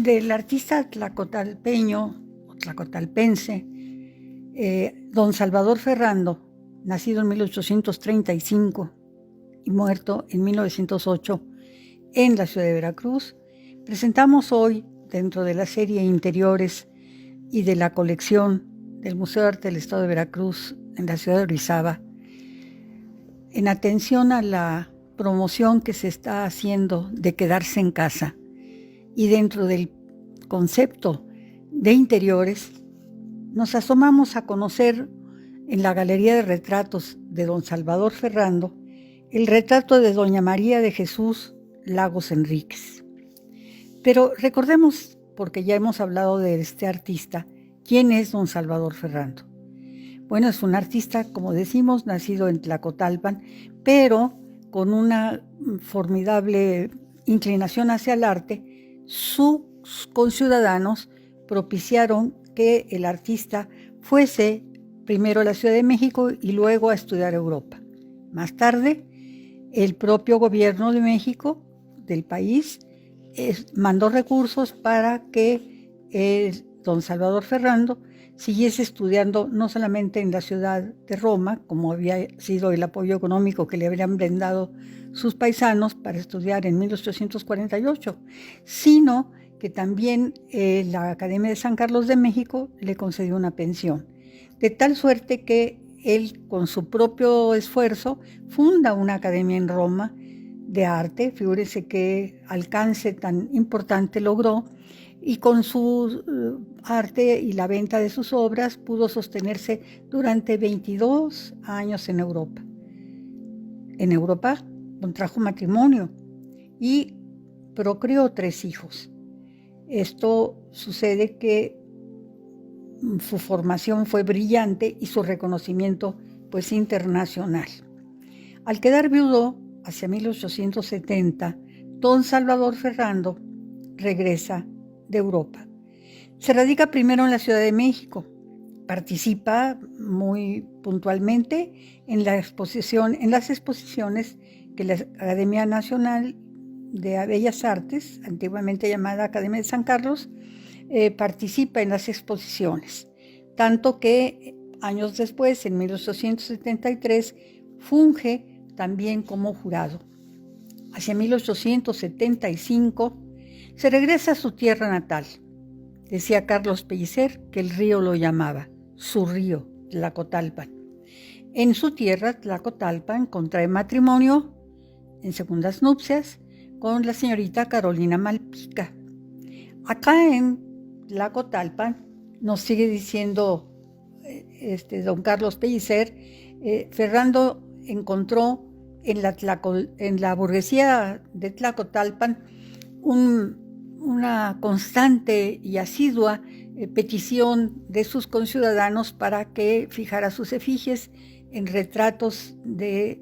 del artista tlacotalpeño o tlacotalpense, don Salvador Ferrando, nacido en 1835 y muerto en 1908 en la ciudad de Veracruz, presentamos hoy, dentro de la serie Interiores y de la colección del Museo de Arte del Estado de Veracruz en la ciudad de Orizaba, en atención a la promoción que se está haciendo de quedarse en casa y dentro del concepto de interiores, nos asomamos a conocer en la Galería de Retratos de don Salvador Ferrando el retrato de doña María de Jesús Lagos Enríquez. Pero recordemos, porque ya hemos hablado de este artista, ¿quién es don Salvador Ferrando? Bueno, es un artista, como decimos, nacido en Tlacotalpan, pero con una formidable inclinación hacia el arte. Sus conciudadanos propiciaron que el artista fuese primero a la Ciudad de México y luego a estudiar Europa. Más tarde, el propio gobierno de México, del país, mandó recursos para que don Salvador Ferrando siguiese estudiando no solamente en la ciudad de Roma, como había sido el apoyo económico que le habrían brindado sus paisanos para estudiar en 1848, sino que también la Academia de San Carlos de México le concedió una pensión, de tal suerte que él, con su propio esfuerzo, funda una academia en Roma de arte. Figúrese qué alcance tan importante logró, y con su arte y la venta de sus obras pudo sostenerse durante 22 años en Europa. En Europa contrajo matrimonio y procreó 3 hijos. Esto sucede que su formación fue brillante y su reconocimiento pues internacional. Al quedar viudo hacia 1870, don Salvador Ferrando regresa de Europa. Se radica primero en la Ciudad de México. Participa muy puntualmente en las exposiciones que la Academia Nacional de Bellas Artes, antiguamente llamada Academia de San Carlos, participa en las exposiciones. Tanto que años después, en 1873, funge también como jurado. Hacia 1875 se regresa a su tierra natal. Decía Carlos Pellicer que el río lo llamaba, su río, Tlacotalpan. En su tierra, Tlacotalpan, contrae matrimonio en segundas nupcias con la señorita Carolina Malpica. Acá en Tlacotalpan, nos sigue diciendo don Carlos Pellicer, Ferrando encontró en la burguesía de Tlacotalpan una constante y asidua petición de sus conciudadanos para que fijara sus efigies en retratos de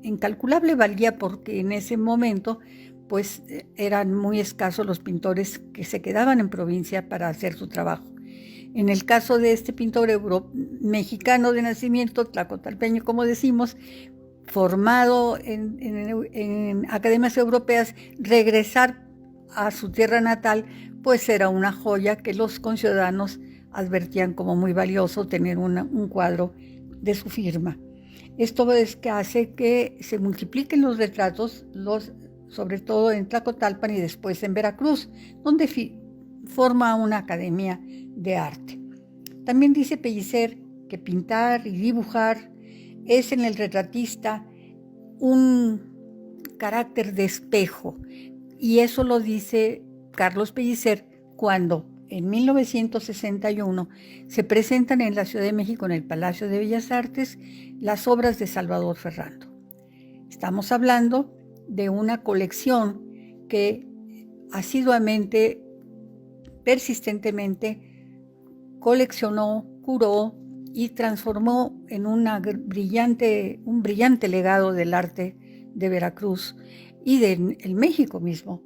incalculable valía, porque en ese momento pues eran muy escasos los pintores que se quedaban en provincia para hacer su trabajo. En el caso de este pintor mexicano de nacimiento, tlacotalpeño, como decimos, formado en academias europeas, regresar a su tierra natal, pues era una joya que los conciudadanos advertían como muy valioso tener un cuadro de su firma. Esto es que hace que se multipliquen los retratos, sobre todo en Tlacotalpan y después en Veracruz, donde forma una academia de arte. También dice Pellicer que pintar y dibujar es en el retratista un carácter de espejo, y eso lo dice Carlos Pellicer cuando en 1961 se presentan en la Ciudad de México, en el Palacio de Bellas Artes, las obras de Salvador Ferrando. Estamos hablando de una colección que asiduamente, persistentemente, coleccionó, curó y transformó en un brillante legado del arte de Veracruz y del México mismo,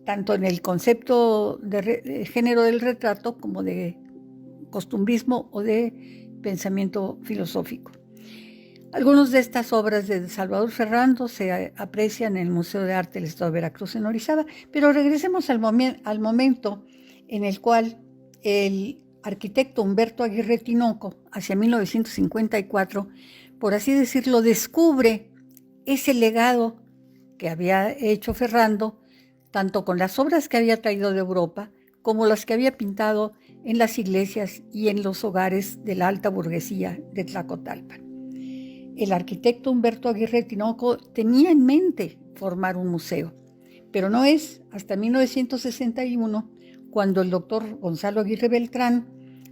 tanto en el concepto de género del retrato como de costumbrismo o de pensamiento filosófico. Algunas de estas obras de Salvador Ferrando se aprecian en el Museo de Arte del Estado de Veracruz en Orizaba, pero regresemos al momento en el cual el arquitecto Humberto Aguirre Tinoco, hacia 1954, por así decirlo, descubre ese legado que había hecho Ferrando, tanto con las obras que había traído de Europa, como las que había pintado en las iglesias y en los hogares de la alta burguesía de Tlacotalpan. El arquitecto Humberto Aguirre Tinoco tenía en mente formar un museo, pero no es hasta 1961 cuando el doctor Gonzalo Aguirre Beltrán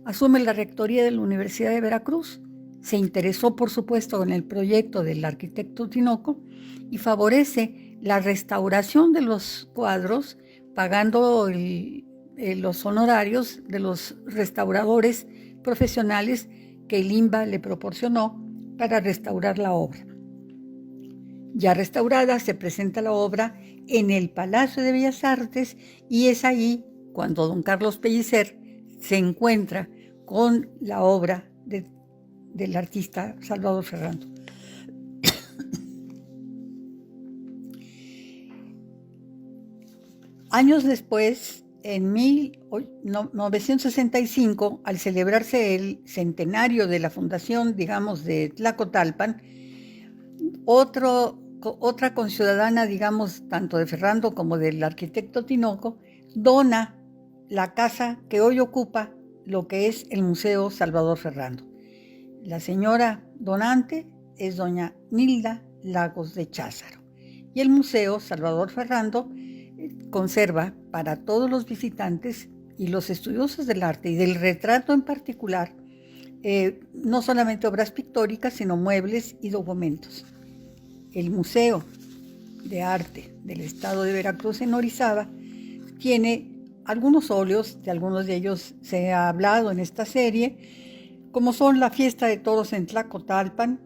asume la rectoría de la Universidad de Veracruz. Se interesó, por supuesto, en el proyecto del arquitecto Tinoco y favorece la restauración de los cuadros, pagando los honorarios de los restauradores profesionales que el INBA le proporcionó para restaurar la obra. Ya restaurada, se presenta la obra en el Palacio de Bellas Artes y es ahí cuando don Carlos Pellicer se encuentra con la obra del artista Salvador Ferrando. Años después, en 1965, al celebrarse el centenario de la fundación, digamos, de Tlacotalpan, otra conciudadana, digamos, tanto de Ferrando como del arquitecto Tinoco, dona la casa que hoy ocupa lo que es el Museo Salvador Ferrando. La señora donante es doña Nilda Lagos de Cházaro. Y el Museo Salvador Ferrando conserva para todos los visitantes y los estudiosos del arte y del retrato en particular, no solamente obras pictóricas, sino muebles y documentos. El Museo de Arte del Estado de Veracruz en Orizaba tiene algunos óleos, de algunos de ellos se ha hablado en esta serie, como son la fiesta de toros en Tlacotalpan,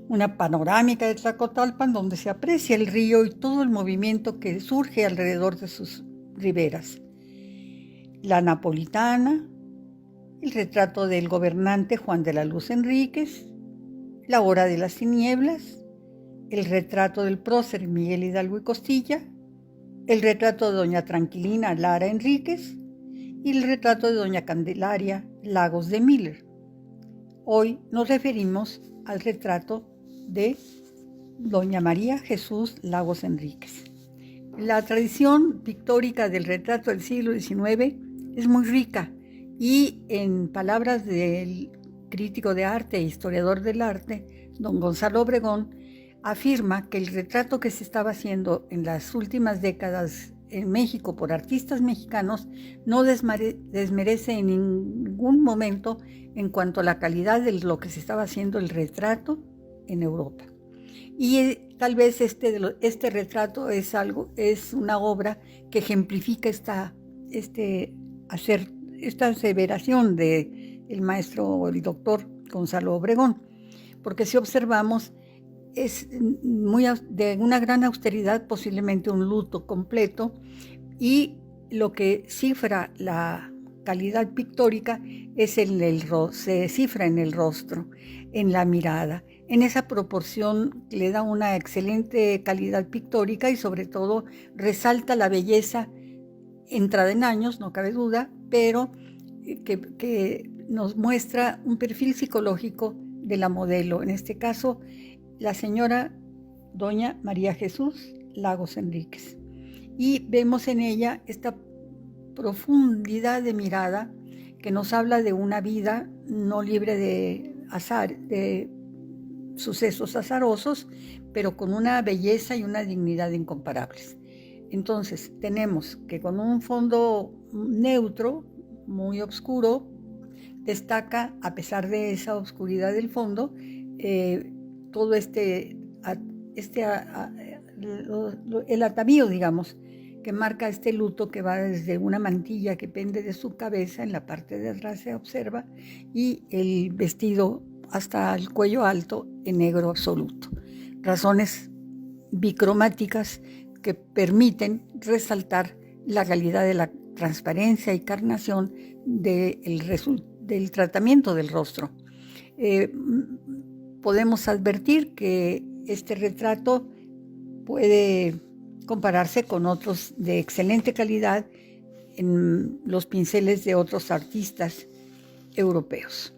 una panorámica de Tlacotalpan donde se aprecia el río y todo el movimiento que surge alrededor de sus riberas. La napolitana, el retrato del gobernante Juan de la Luz Enríquez, la hora de las tinieblas, el retrato del prócer Miguel Hidalgo y Costilla, el retrato de doña Tranquilina Lara Enríquez y el retrato de doña Candelaria Lagos de Miller. Hoy nos referimos al retrato de doña María Jesús Lagos Enríquez. La tradición pictórica del retrato del siglo XIX es muy rica y, en palabras del crítico de arte e historiador del arte, don Gonzalo Obregón, afirma que el retrato que se estaba haciendo en las últimas décadas en México por artistas mexicanos no desmerece en ningún momento en cuanto a la calidad de lo que se estaba haciendo el retrato en Europa. Y tal vez este retrato es una obra que ejemplifica esta aseveración del maestro, el doctor Gonzalo Obregón, porque si observamos es de una gran austeridad, posiblemente un luto completo, y lo que cifra la calidad pictórica es se cifra en el rostro, en la mirada, en esa proporción que le da una excelente calidad pictórica y sobre todo resalta la belleza entrada en años, no cabe duda, pero que nos muestra un perfil psicológico de la modelo, en este caso la señora doña María Jesús Lagos Enríquez. Y vemos en ella esta profundidad de mirada que nos habla de una vida no libre de azar, de sucesos azarosos, pero con una belleza y una dignidad incomparables. Entonces, tenemos que con un fondo neutro, muy oscuro, destaca, a pesar de esa oscuridad del fondo, todo el atavío, digamos, que marca este luto que va desde una mantilla que pende de su cabeza, en la parte de atrás se observa, y el vestido hasta el cuello alto en negro absoluto. Razones bicromáticas que permiten resaltar la calidad de la transparencia y carnación del tratamiento del rostro. Podemos advertir que este retrato puede compararse con otros de excelente calidad en los pinceles de otros artistas europeos.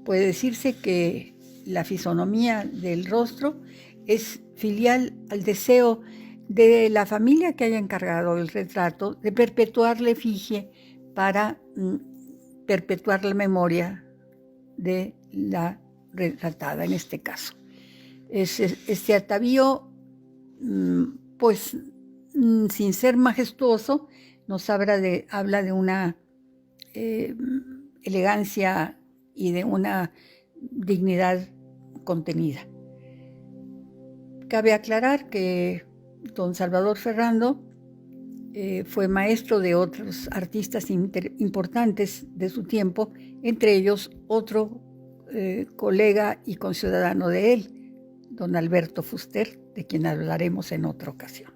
Puede decirse que la fisonomía del rostro es filial al deseo de la familia que haya encargado el retrato de perpetuar la efigie para perpetuar la memoria de la retratada en este caso. Este atavío, pues sin ser majestuoso, nos habla de una elegancia y de una dignidad contenida. Cabe aclarar que don Salvador Ferrando fue maestro de otros artistas importantes de su tiempo, entre ellos otro colega y conciudadano de él, don Alberto Fuster, de quien hablaremos en otra ocasión.